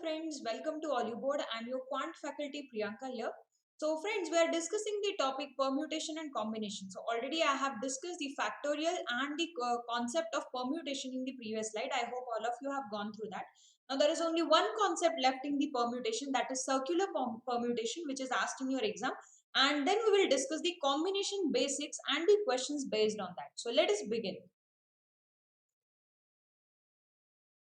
friends, welcome to Board. I'm your quant faculty Priyanka here. So friends, we are discussing the topic permutation and combination. So already I have discussed the factorial and the concept of permutation in the previous slide. I hope all of you have gone through that. Now there is only one concept left in the permutation, that is circular permutation, which is asked in your exam. And then we will discuss the combination basics and the questions based on that. So let us begin.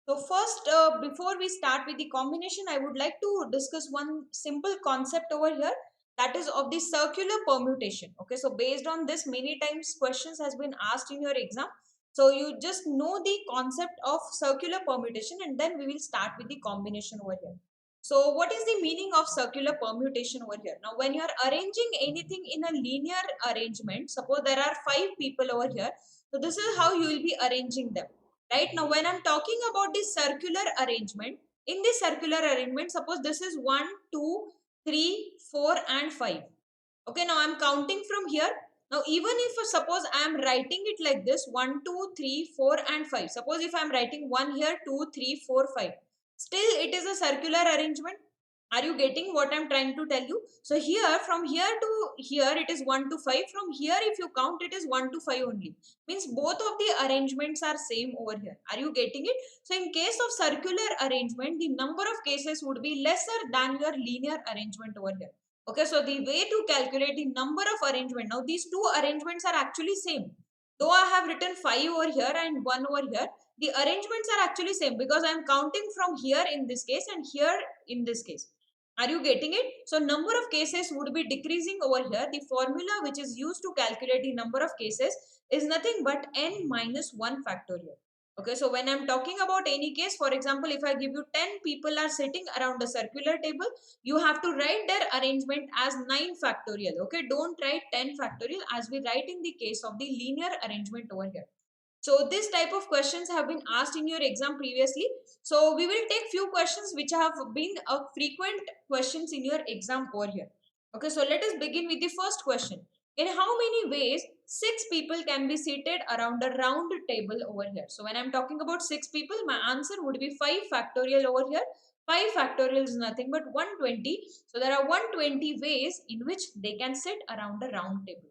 So first, before we start with the combination, I would like to discuss one simple concept over here, that is of the circular permutation. Okay, so based on this, many times questions has been asked in your exam. So you just know the concept of circular permutation and then we will start with the combination over here. So what is the meaning of circular permutation over here? Now when you are arranging anything in a linear arrangement, suppose there are 5 people over here. So this is how you will be arranging them. Right now, when I'm talking about this circular arrangement, in this circular arrangement, suppose this is 1, 2, 3, 4 and 5. Okay, now I'm counting from here. Now, even if suppose I am writing it like this, 1, 2, 3, 4 and 5. Suppose if I am writing 1 here, 2, 3, 4, 5. Still, it is a circular arrangement. Are you getting what I'm trying to tell you? So here, from here to here, it is 1 to 5. From here, if you count, it is 1 to 5 only. Means both of the arrangements are same over here. Are you getting it? So in case of circular arrangement, the number of cases would be lesser than your linear arrangement over here. Okay, so the way to calculate the number of arrangement, now these two arrangements are actually same. Though I have written 5 over here and 1 over here, the arrangements are actually same because I am counting from here in this case and here in this case. Are you getting it? So number of cases would be decreasing over here. The formula which is used to calculate the number of cases is nothing but n minus 1 factorial. Okay, so when I'm talking about any case, for example, if I give you 10 people are sitting around a circular table, you have to write their arrangement as 9 factorial. Okay, don't write 10 factorial as we write in the case of the linear arrangement over here. So this type of questions have been asked in your exam previously. So we will take few questions which have been frequent questions in your exam over here. Okay, so let us begin with the first question. In how many ways 6 people can be seated around a round table over here? So when I'm talking about 6 people, my answer would be 5 factorial over here. 5 factorial is nothing but 120. So there are 120 ways in which they can sit around a round table.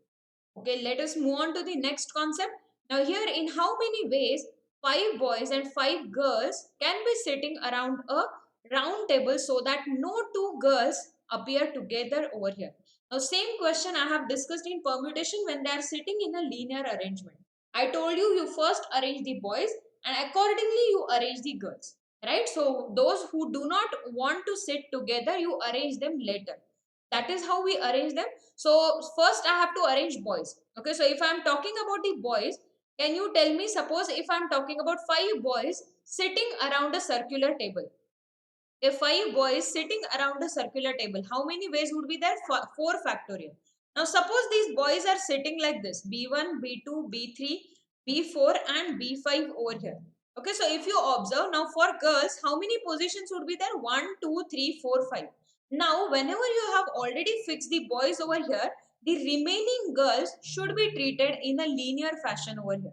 Okay, let us move on to the next concept. Now here, in how many ways 5 boys and 5 girls can be sitting around a round table so that no 2 girls appear together over here? Now same question I have discussed in permutation when they are sitting in a linear arrangement. I told you, you first arrange the boys and accordingly you arrange the girls. Right? So those who do not want to sit together, you arrange them later. That is how we arrange them. So first I have to arrange boys. Okay, so if I am talking about the boys, can you tell me, suppose if I am talking about 5 boys sitting around a circular table. If 5 boys sitting around a circular table, how many ways would be there? 4 factorial. Now suppose these boys are sitting like this, B1, B2, B3, B4 and B5 over here. Okay, so if you observe now for girls, how many positions would be there? 1, 2, 3, 4, 5. Now whenever you have already fixed the boys over here, the remaining girls should be treated in a linear fashion over here.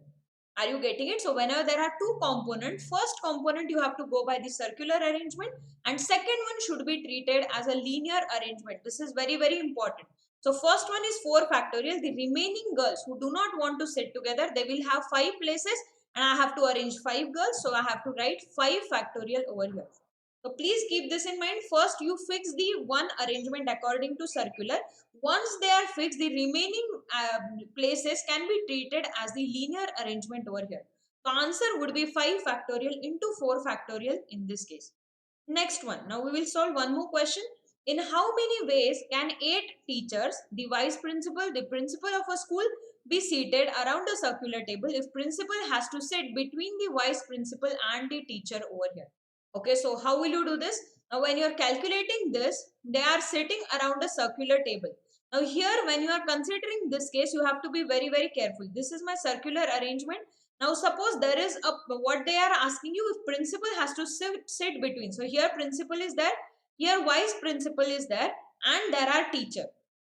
Are you getting it? So whenever there are two components, first component you have to go by the circular arrangement and second one should be treated as a linear arrangement. This is very, very important. So first one is 4 factorial. The remaining girls who do not want to sit together, they will have 5 places and I have to arrange 5 girls. So I have to write 5 factorial over here. So please keep this in mind. First you fix the one arrangement according to circular. Once they are fixed, the remaining places can be treated as the linear arrangement over here. The answer would be 5 factorial into 4 factorial in this case. Next one. Now we will solve one more question. In how many ways can 8 teachers, the vice principal, the principal of a school, be seated around a circular table if principal has to sit between the vice principal and the teacher over here? Okay, so how will you do this? Now when you are calculating this, they are sitting around a circular table. Now here when you are considering this case, you have to be very, very careful. This is my circular arrangement. Now suppose there is a, what they are asking you, if principal has to sit between. So here principal is there, here vice principal is there and there are teacher.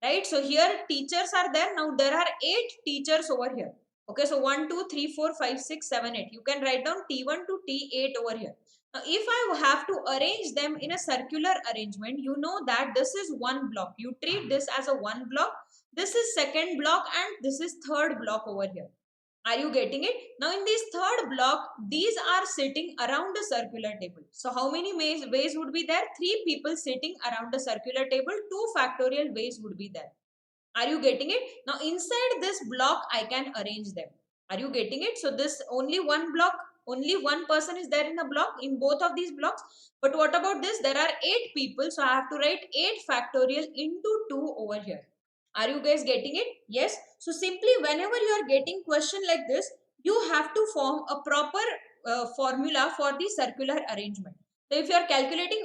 Right? So here teachers are there. Now there are 8 teachers over here. Okay, so 1, 2, 3, 4, 5, 6, 7, 8. You can write down T1 to T8 over here. Now, if I have to arrange them in a circular arrangement, you know that this is one block. You treat this as a one block. This is second block and this is third block over here. Are you getting it? Now in this third block, these are sitting around a circular table. So how many ways would be there? 3 people sitting around a circular table. 2 factorial ways would be there. Are you getting it? Now inside this block, I can arrange them. Are you getting it? So this only one block, only one person is there in a block in both of these blocks. But what about this? There are 8 people. So I have to write 8 factorial into 2 over here. Are you guys getting it? Yes. So simply whenever you are getting question like this, you have to form a proper formula for the circular arrangement. So if you are calculating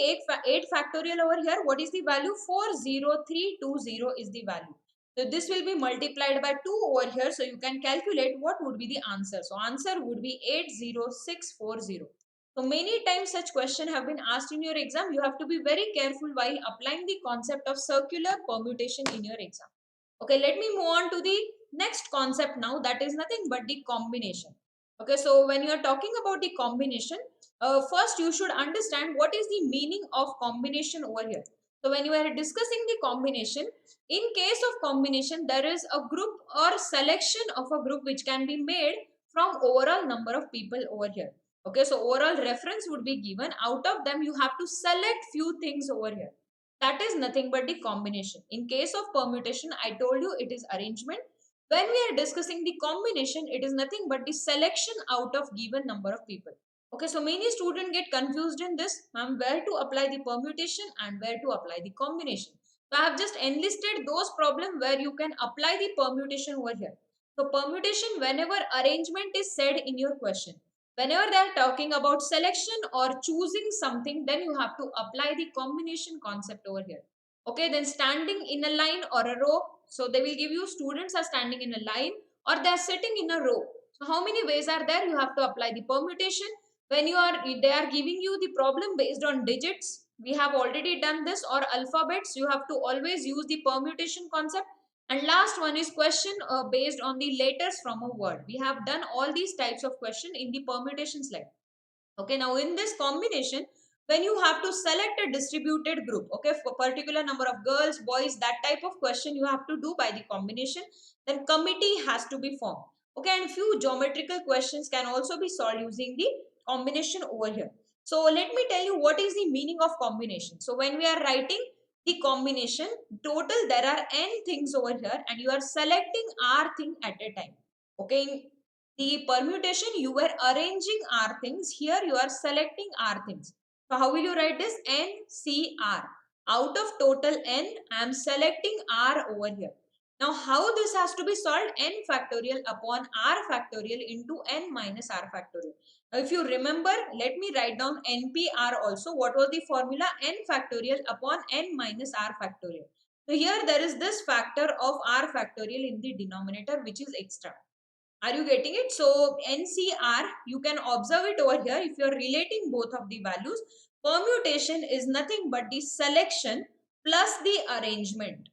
8 factorial over here, what is the value? 40320 is the value. So this will be multiplied by 2 over here. So you can calculate what would be the answer. So answer would be 80640. So many times such question have been asked in your exam. You have to be very careful while applying the concept of circular permutation in your exam. Okay, let me move on to the next concept now. That is nothing but the combination. Okay, so when you are talking about the combination, first you should understand what is the meaning of combination over here. So when you are discussing the combination, in case of combination, there is a group or selection of a group which can be made from overall number of people over here. Okay, so overall reference would be given. Out of them, you have to select few things over here. That is nothing but the combination. In case of permutation, I told you it is arrangement. When we are discussing the combination, it is nothing but the selection out of given number of people. Okay, so many students get confused in this, ma'am, where to apply the permutation and where to apply the combination. So I have just enlisted those problems where you can apply the permutation over here. So permutation, whenever arrangement is said in your question, whenever they are talking about selection or choosing something, then you have to apply the combination concept over here. Okay, then standing in a line or a row. So they will give you students are standing in a line or they are sitting in a row. So how many ways are there? You have to apply the permutation. When they are giving you the problem based on digits, we have already done this, or alphabets, you have to always use the permutation concept. And last one is question based on the letters from a word. We have done all these types of question in the permutation slide. Okay, now in this combination, when you have to select a distributed group, okay, for particular number of girls, boys, that type of question you have to do by the combination, then committee has to be formed. Okay, and few geometrical questions can also be solved using the combination over here. So let me tell you what is the meaning of combination. So when we are writing the combination, total there are n things over here and you are selecting r thing at a time. Okay, in the permutation, you were arranging r things. Here you are selecting r things. So how will you write this? NCR. Out of total n, I am selecting r over here. Now how this has to be solved? N factorial upon r factorial into n minus r factorial. Now if you remember, let me write down NPR also. What was the formula? N factorial upon n minus r factorial. So here there is this factor of r factorial in the denominator, which is extra. Are you getting it? So NCR, you can observe it over here. If you are relating both of the values, permutation is nothing but the selection plus the arrangement.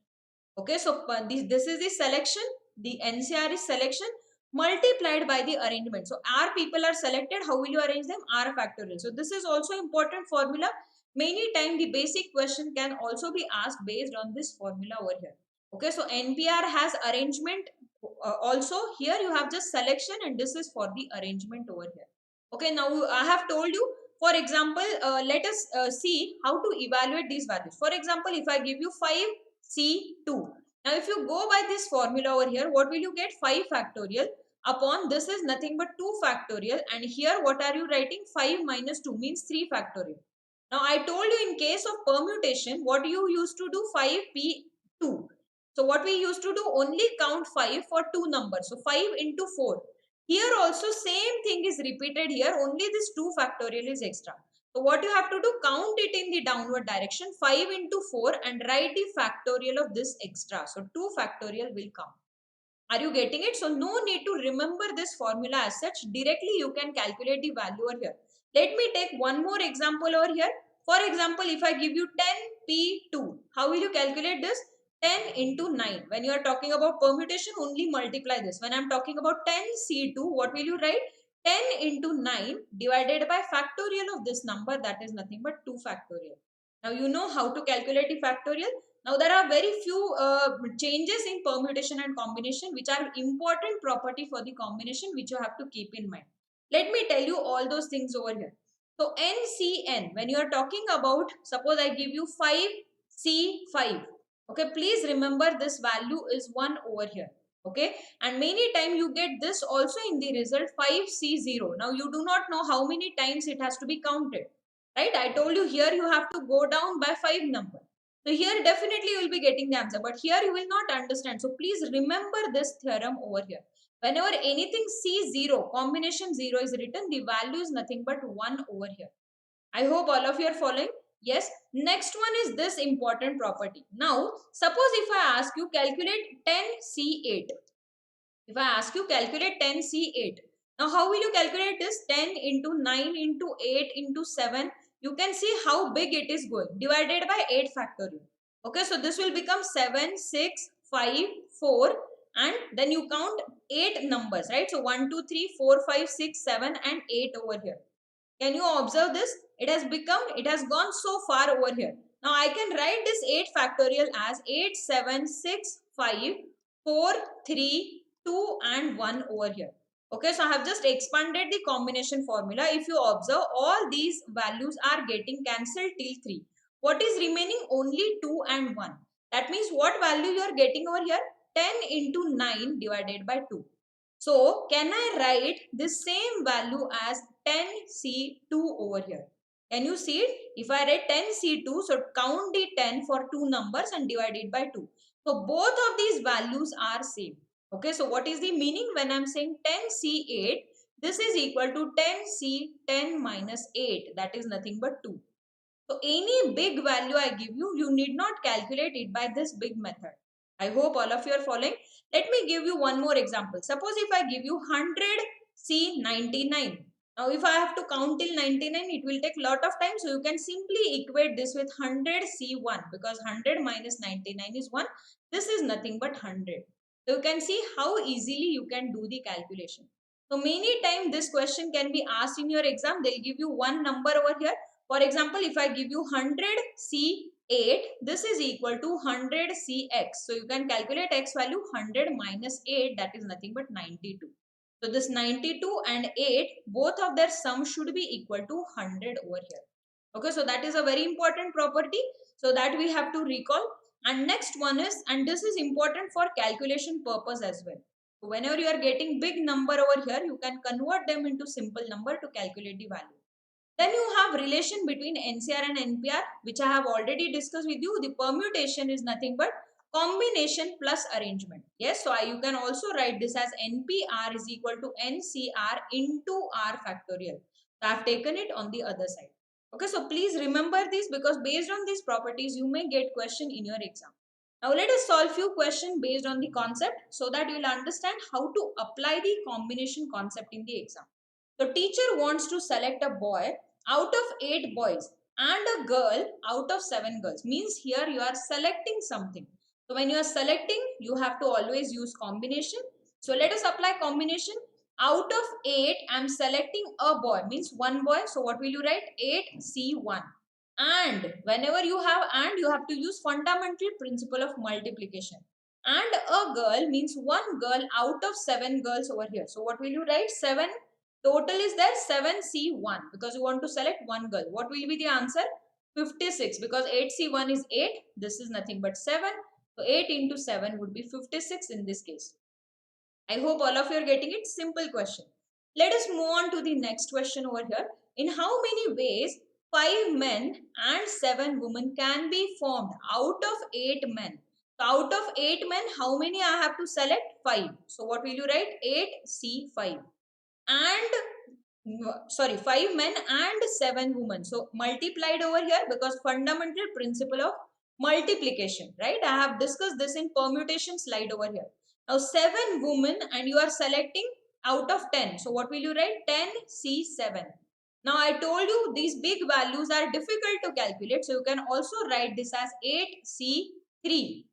Okay, so this is the selection, the NCR is selection multiplied by the arrangement. So R people are selected, how will you arrange them? R factorial. So this is also important formula. Many times the basic question can also be asked based on this formula over here. Okay, so NPR has arrangement. Also here you have just selection and this is for the arrangement over here. Okay, now I have told you, for example, let us see how to evaluate these values. For example, if I give you 5C2. Now if you go by this formula over here, what will you get? 5 factorial upon this is nothing but 2 factorial, and here what are you writing? 5 minus 2 means 3 factorial. Now I told you in case of permutation, what you used to do? 5p2. So what we used to do? Only count 5 for 2 numbers. So 5 into 4. Here also same thing is repeated here. Only this 2 factorial is extra. So what you have to do? Count it in the downward direction. 5 into 4 and write the factorial of this extra. So 2 factorial will come. Are you getting it? So no need to remember this formula as such. Directly you can calculate the value over here. Let me take one more example over here. For example, if I give you 10p2, how will you calculate this? 10 into 9. When you are talking about permutation, only multiply this. When I am talking about 10C2, what will you write? 10 into 9 divided by factorial of this number, that is nothing but 2 factorial. Now you know how to calculate the factorial. Now there are very few changes in permutation and combination which are important property for the combination which you have to keep in mind. Let me tell you all those things over here. So NCN, when you are talking about, suppose I give you 5C5. Okay, please remember this value is 1 over here. Okay, and many times you get this also in the result 5C0. Now you do not know how many times it has to be counted. Right, I told you here you have to go down by 5 number. So here definitely you will be getting the answer, but here you will not understand. So please remember this theorem over here. Whenever anything C0, combination 0 is written, the value is nothing but 1 over here. I hope all of you are following. Yes. Next one is this important property. Now, suppose if I ask you calculate 10C8. If I ask you calculate 10C8. Now, how will you calculate this? 10 into 9 into 8 into 7. You can see how big it is going. Divided by 8 factorial. Okay, so this will become 7, 6, 5, 4. And then you count 8 numbers, right? So 1, 2, 3, 4, 5, 6, 7 and 8 over here. Can you observe this? It has gone so far over here. Now I can write this 8 factorial as 8, 7, 6, 5, 4, 3, 2 and 1 over here. Okay, so I have just expanded the combination formula. If you observe, all these values are getting cancelled till 3. What is remaining? Only 2 and 1. That means what value you are getting over here? 10 into 9 divided by 2. So, can I write this same value as 10C2 over here? Can you see it? If I write 10C2, so count the 10 for two numbers and divide it by 2. So, both of these values are same. Okay, so what is the meaning when I am saying 10C8? This is equal to 10C10 minus 8. That is nothing but 2. So any big value I give you, you need not calculate it by this big method. I hope all of you are following. Let me give you one more example. Suppose if I give you 100C99. Now if I have to count till 99, it will take lot of time. So you can simply equate this with 100C1 because 100 minus 99 is 1. This is nothing but 100. So you can see how easily you can do the calculation. So many times this question can be asked in your exam. They'll give you one number over here. For example, if I give you 100C8, this is equal to 100CX. So you can calculate x value 100 minus 8, that is nothing but 92. So this 92 and 8, both of their sum should be equal to 100 over here. Okay, so that is a very important property. So that we have to recall. And next one is, and this is important for calculation purpose as well. So whenever you are getting big number over here, you can convert them into simple number to calculate the value. Then you have relation between NCR and NPR, which I have already discussed with you. The permutation is nothing but combination plus arrangement. Yes, so you can also write this as NPR is equal to NCR into R factorial. So I have taken it on the other side. Okay, so please remember this because based on these properties, you may get question in your exam. Now let us solve few questions based on the concept so that you will understand how to apply the combination concept in the exam. The teacher wants to select a boy out of 8 boys and a girl out of 7 girls. Means here you are selecting something. So when you are selecting, you have to always use combination. So let us apply combination. Out of 8, I am selecting a boy. Means one boy. So what will you write? 8C1. And whenever you have and, you have to use fundamental principle of multiplication. And a girl means one girl out of 7 girls over here. So what will you write? 7. Total is there 7C1 because you want to select one girl. What will be the answer? 56 because 8C1 is 8. This is nothing but 7. So 8 into 7 would be 56 in this case. I hope all of you are getting it. Simple question. Let us move on to the next question over here. In how many ways 5 men and 7 women can be formed out of 8 men? So out of 8 men, how many I have to select? 5. So what will you write? 8C5. And 5 men and 7 women. So multiplied over here because fundamental principle of multiplication, right? I have discussed this in permutation slide over here. Now 7 women and you are selecting out of 10. So what will you write? 10C7. Now I told you these big values are difficult to calculate. So you can also write this as 8C3.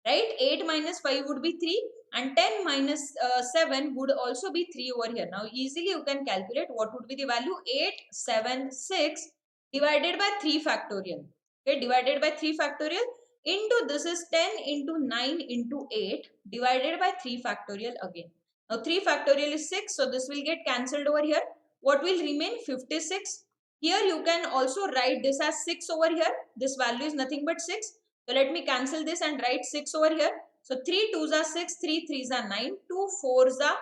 right? 8 minus 5 would be 3 and 10 minus 7 would also be 3 over here. Now easily you can calculate what would be the value. 876 divided by 3 factorial. Okay, divided by 3 factorial into this is 10 into 9 into 8 divided by 3 factorial again. Now 3 factorial is 6, so this will get cancelled over here. What will remain? 56. Here you can also write this as 6 over here. This value is nothing but 6. So let me cancel this and write 6 over here. So 3 2s are 6, 3 3s are 9, 2 4s are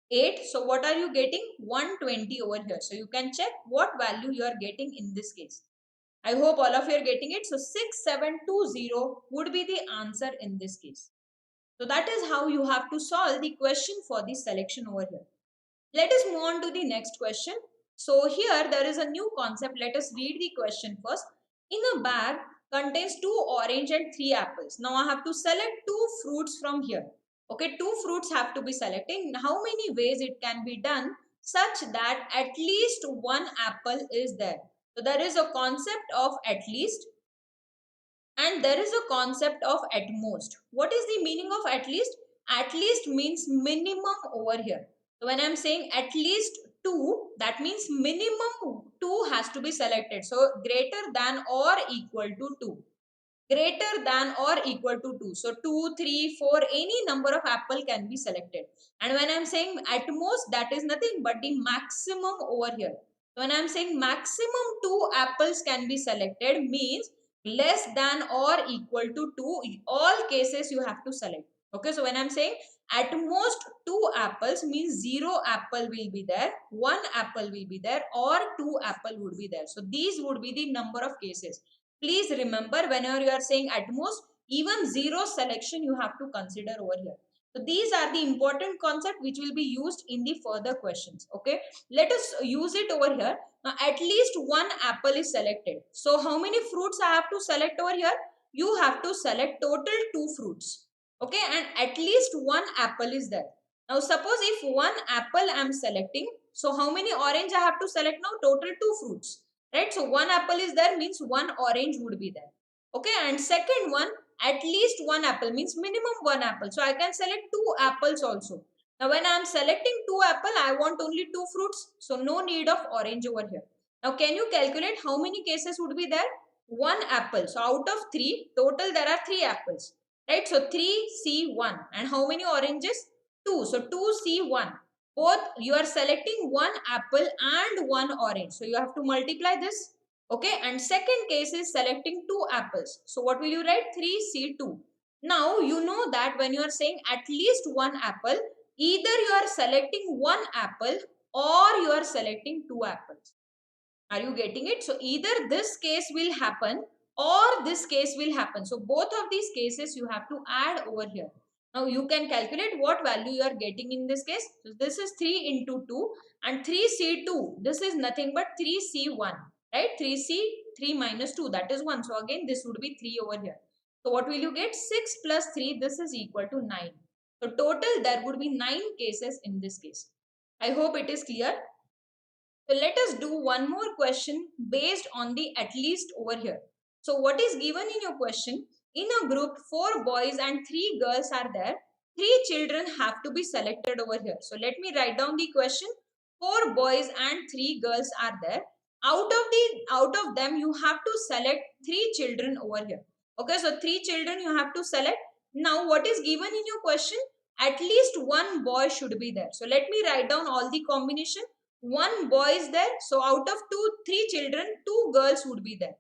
8. So what are you getting? 120 over here. So you can check what value you are getting in this case. I hope all of you are getting it. So 6720 would be the answer in this case. So that is how you have to solve the question for the selection over here. Let us move on to the next question. So here there is a new concept. Let us read the question first. In a bag contains 2 orange and 3 apples. Now I have to select 2 fruits from here. Okay, 2 fruits have to be selected. How many ways it can be done such that at least 1 apple is there? So there is a concept of at least and there is a concept of at most. What is the meaning of at least? At least means minimum over here. So when I'm saying at least 2, that means minimum 2 has to be selected. So greater than or equal to 2. Greater than or equal to 2. So 2, 3, 4, any number of apple can be selected. And when I'm saying at most, that is nothing but the maximum over here. So when I'm saying maximum 2 apples can be selected means less than or equal to 2. All cases you have to select. Okay, so when I'm saying at most 2 apples means 0 apple will be there, 1 apple will be there or 2 apple would be there. So these would be the number of cases. Please remember whenever you are saying at most, even 0 selection you have to consider over here. So these are the important concept which will be used in the further questions. Okay, let us use it over here. Now at least 1 apple is selected. So how many fruits I have to select over here? You have to select total 2 fruits. Okay, and at least 1 apple is there. Now suppose if 1 apple I am selecting, so how many orange I have to select now? Total 2 fruits. Right, so 1 apple is there means 1 orange would be there. Okay, and second one, at least 1 apple means minimum 1 apple. So I can select 2 apples also. Now when I am selecting 2 apple, I want only 2 fruits. So no need of orange over here. Now can you calculate how many cases would be there? 1 apple. So out of 3, total there are 3 apples. Right, so 3C1. And how many oranges? 2. So 2C1. Both you are selecting 1 apple and 1 orange. So you have to multiply this. Okay, and second case is selecting 2 apples. So what will you write? 3C2. Now you know that when you are saying at least 1 apple, either you are selecting 1 apple or you are selecting 2 apples. Are you getting it? So either this case will happen or this case will happen. So both of these cases you have to add over here. Now you can calculate what value you are getting in this case. So this is 3 into 2 and 3C2. This is nothing but 3C1. Right? 3C, 3 minus 2. That is 1. So again this would be 3 over here. So what will you get? 6 plus 3. This is equal to 9. So total there would be 9 cases in this case. I hope it is clear. So let us do one more question based on the at least over here. So what is given in your question? In a group, 4 boys and 3 girls are there. 3 children have to be selected over here. So let me write down the question. 4 boys and 3 girls are there. Out of them, you have to select 3 children over here. Okay, so 3 children you have to select. Now what is given in your question? At least 1 boy should be there. So let me write down all the combination. 1 boy is there. So out of 3 children, 2 girls would be there.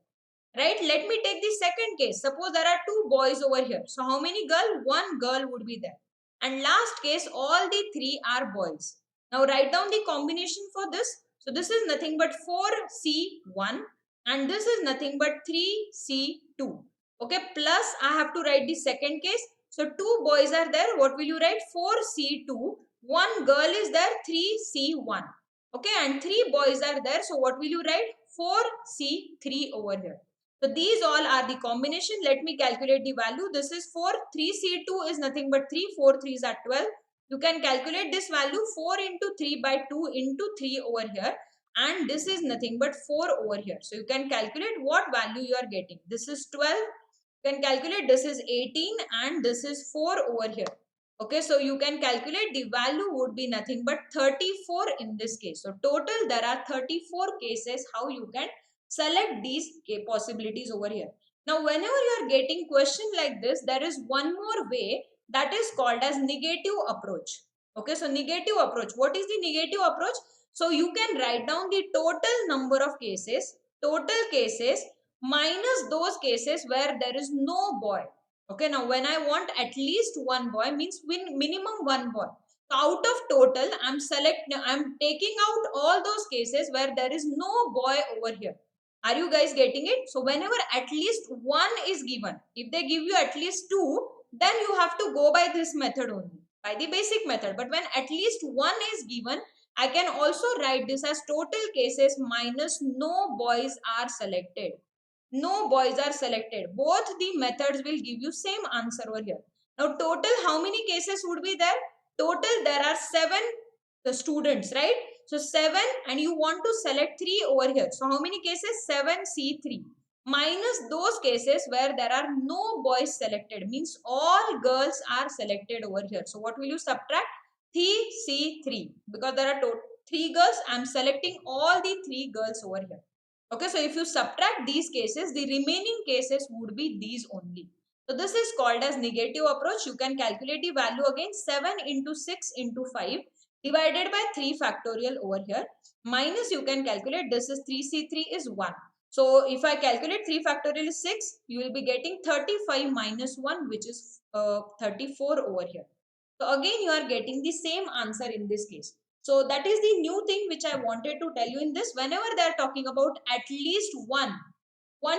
Right? Let me take the second case. Suppose there are 2 boys over here. So how many girls? 1 girl would be there. And last case, all the 3 are boys. Now write down the combination for this. So this is nothing but 4C1 and this is nothing but 3C2. Okay, plus I have to write the second case. So 2 boys are there. What will you write? 4C2. 1 girl is there. 3C1. Okay, and 3 boys are there. So what will you write? 4C3 over here. So these all are the combination. Let me calculate the value. This is 4. 3C2 is nothing but 3. 4 3s are 12. You can calculate this value 4 into 3 by 2 into 3 over here. And this is nothing but 4 over here. So you can calculate what value you are getting. This is 12. can calculate this is 18 and this is 4 over here. Okay, so you can calculate the value would be nothing but 34 in this case. So total there are 34 cases how you can select these possibilities over here. Now whenever you are getting question like this, there is one more way that is called as negative approach. Okay, so negative approach. What is the negative approach? So you can write down the total number of total cases minus those cases where there is no boy. Okay, now when I want at least one boy means minimum one boy. So out of total, I'm taking out all those cases where there is no boy over here. Are you guys getting it? So whenever at least one is given, if they give you at least two, then you have to go by this method only, by the basic method. But when at least one is given, I can also write this as total cases minus no boys are selected. No boys are selected. Both the methods will give you same answer over here. Now total how many cases would be there? Total there are 7 students, right? So 7 and you want to select 3 over here. So how many cases? 7C3 minus those cases where there are no boys selected, means all girls are selected over here. So what will you subtract? 3C3 because there are 3 girls. I am selecting all the 3 girls over here. Okay, so if you subtract these cases, the remaining cases would be these only. So this is called as negative approach. You can calculate the value again 7 into 6 into 5 divided by 3 factorial over here. Minus you can calculate this is 3C3 is 1. So if I calculate 3 factorial is 6, you will be getting 35 minus 1 which is 34 over here. So again you are getting the same answer in this case. So that is the new thing which I wanted to tell you in this. Whenever they are talking about at least one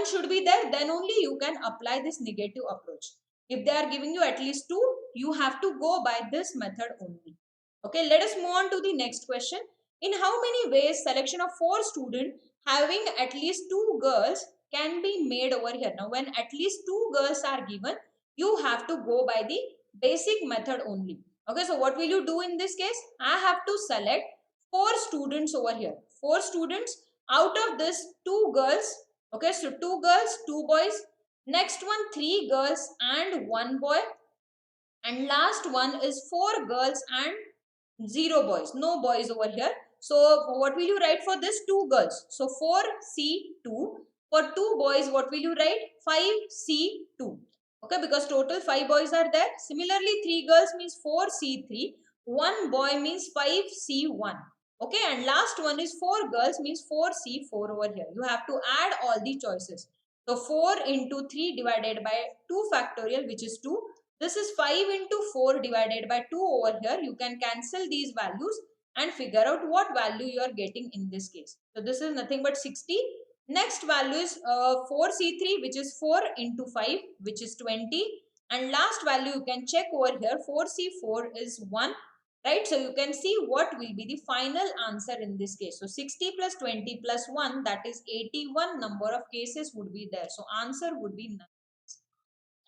should be there, then only you can apply this negative approach. If they are giving you at least 2, you have to go by this method only. Okay, let us move on to the next question. In how many ways selection of 4 students having at least 2 girls can be made over here? Now when at least 2 girls are given, you have to go by the basic method only. Okay, so what will you do in this case? I have to select 4 students over here. 4 students, out of this 2 girls. Okay, so 2 girls, 2 boys. Next one 3 girls and 1 boy. And last one is 4 girls and 0 boys. No boys over here. So what will you write for this? 2 girls. So 4C2. For 2 boys, what will you write? 5C2. Okay, because total 5 boys are there. Similarly, 3 girls means 4C3. 1 boy means 5C1. Okay, and last one is 4 girls means 4C4 over here. You have to add all the choices. So 4 into 3 divided by 2 factorial, which is 2. This is 5 into 4 divided by 2 over here. You can cancel these values and figure out what value you are getting in this case. So this is nothing but 60. Next value is 4C3, which is 4 into 5, which is 20. And last value you can check over here, 4C4 is 1. Right, so you can see what will be the final answer in this case. So 60 plus 20 plus 1, that is 81 number of cases would be there. So answer would be none.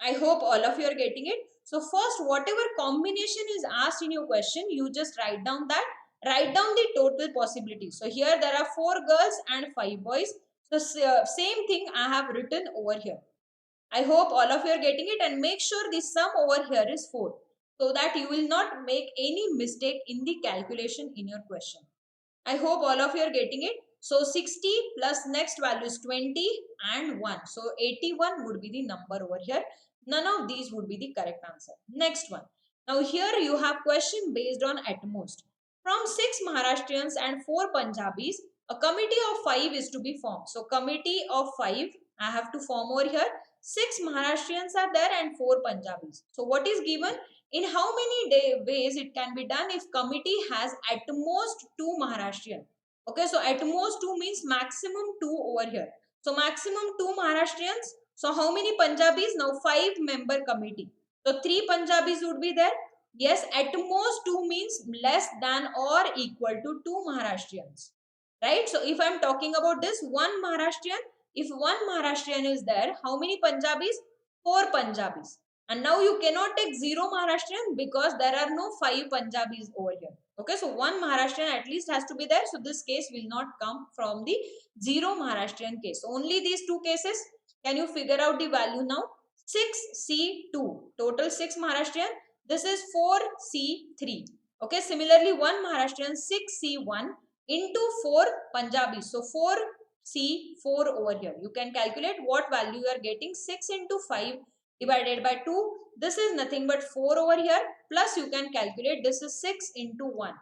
I hope all of you are getting it. So first, whatever combination is asked in your question, you just write down that. Write down the total possibilities. So here there are 4 girls and 5 boys. So same thing I have written over here. I hope all of you are getting it, and make sure the sum over here is 4 so that you will not make any mistake in the calculation in your question. I hope all of you are getting it. So 60 plus next value is 20 and 1. So 81 would be the number over here. None of these would be the correct answer. Next one. Now here you have question based on at most. From 6 Maharashtrians and 4 Punjabis, a committee of 5 is to be formed. So committee of 5 I have to form over here. 6 Maharashtrians are there and 4 Punjabis. So what is given? In how many ways it can be done if committee has at most 2 Maharashtrian? Okay, so at most 2 means maximum 2 over here. So maximum 2 Maharashtrians. So how many Punjabis? Now 5 member committee. So 3 Punjabis would be there. Yes, at most 2 means less than or equal to 2 Maharashtrians. Right? So if I am talking about this 1 Maharashtrian, if 1 Maharashtrian is there, how many Punjabis? 4 Punjabis. And now you cannot take 0 Maharashtrian because there are no 5 Punjabis over here. Okay, so 1 Maharashtrian at least has to be there. So this case will not come from the 0 Maharashtrian case. Only these 2 cases. Can you figure out the value now? 6C2, total 6 Maharashtrian. This is 4C3. Okay, similarly 1 Maharashtrian, 6C1 into 4 Punjabi. So 4C4 over here. You can calculate what value you are getting. 6 into 5 divided by 2. This is nothing but 4 over here. Plus you can calculate this is 6 into 1.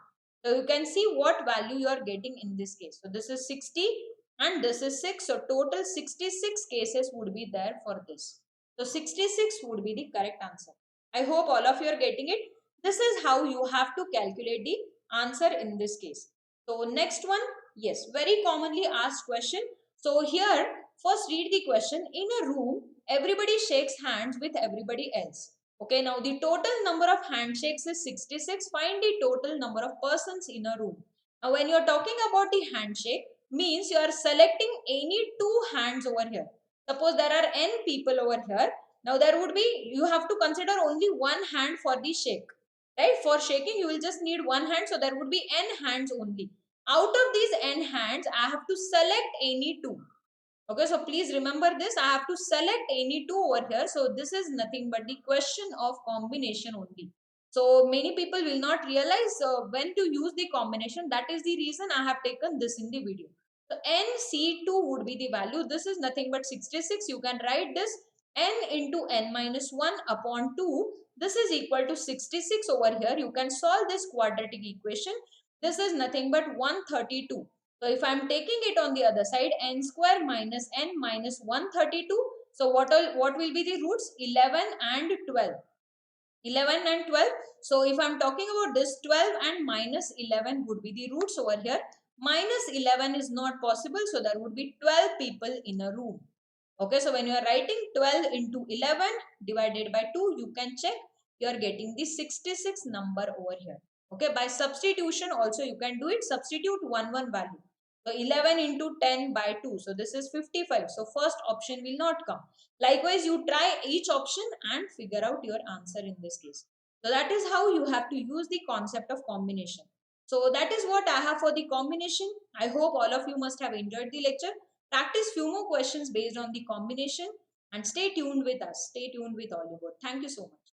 So you can see what value you are getting in this case. So this is 60 and this is 6. So total 66 cases would be there for this. So 66 would be the correct answer. I hope all of you are getting it. This is how you have to calculate the answer in this case. So next one, yes, very commonly asked question. So here, first read the question. In a room, everybody shakes hands with everybody else. Okay, now the total number of handshakes is 66. Find the total number of persons in a room. Now when you are talking about the handshake, means you are selecting any two hands over here. Suppose there are n people over here. Now there would be, you have to consider only one hand for the shake. Right? For shaking, you will just need one hand. So there would be n hands only. Out of these n hands, I have to select any two. Okay, so please remember this. I have to select any two over here. So this is nothing but the question of combination only. So many people will not realize when to use the combination. That is the reason I have taken this in the video. So NC2 would be the value. This is nothing but 66. You can write this n into n minus 1 upon 2. This is equal to 66 over here. You can solve this quadratic equation. This is nothing but 132. So if I am taking it on the other side, n square minus n minus 132. So what will be the roots? 11 and 12. 11 and 12. So if I am talking about this, 12 and minus 11 would be the roots over here. Minus 11 is not possible. So there would be 12 people in a room. Okay, so when you are writing 12 into 11 divided by 2, you can check you are getting the 66 number over here. Okay, by substitution also you can do it. Substitute one value. So 11 into 10 by 2. So this is 55. So first option will not come. Likewise, you try each option and figure out your answer in this case. So that is how you have to use the concept of combination. So that is what I have for the combination. I hope all of you must have enjoyed the lecture. Practice few more questions based on the combination and stay tuned with us. Stay tuned with Oliver. Thank you so much.